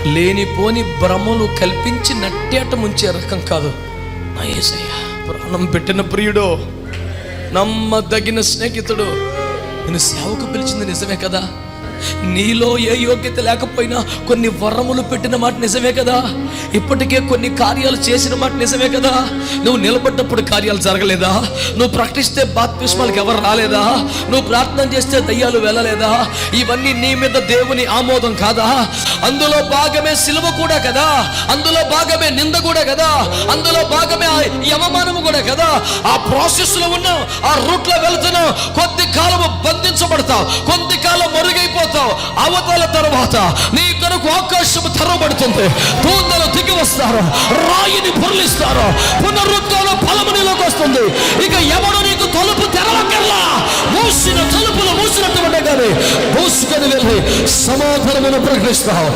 లేనిపోని భ్రమలు కల్పించి నట్టేట ముంచే రకం కాదు నా యేసయ్య. ప్రాణం పెట్టిన ప్రియుడో, నమ్మదగిన స్నేహితుడు, నేను సేవకు పిలిచింది నిజమే కదా. నీలో ఏ యోగ్యత లేకపోయినా కొన్ని వరములు పెట్టిన మాట నిజమే కదా. ఇప్పటికే కొన్ని కార్యాలు చేసిన మాట నిజమే కదా. నువ్వు నిలబడ్డప్పుడు కార్యాలు జరగలేదా? నువ్వు ప్రకటిస్తే బాప్తిస్మాలకు ఎవరు రాలేదా? నువ్వు ప్రార్థన చేస్తే దయ్యాలు వెళ్ళలేదా? ఇవన్నీ నీ మీద దేవుని ఆమోదం కాదా? అందులో భాగమే సిలువ కూడా కదా, అందులో భాగమే నింద కూడా కదా, అందులో భాగమే అవమానము కూడా కదా. ఆ ప్రాసెస్ లో ఉన్నావు, ఆ రూట్ లో వెళ్తున్నావు. కొద్ది కాలము బంధించబడతావు, కొద్ది కాలం మరుగైపోతావు. అవతల తర్వాత నీ కొరకు ఆకాశము తెరవబడుతుంది. దూతలు దిగి వస్తారు, రాయిని పొర్లిస్తారు, పునరుద్ధరణ ఫలము నీలోకి వస్తుంది. ఇక ఎవడు నీకు తలుపు తెరవకల్లా, మూసిన తలుపులు మూసినట్టు ఉండే కానీ మూసుకొని వెళ్ళి సమాధానమును ప్రకటిస్తావు.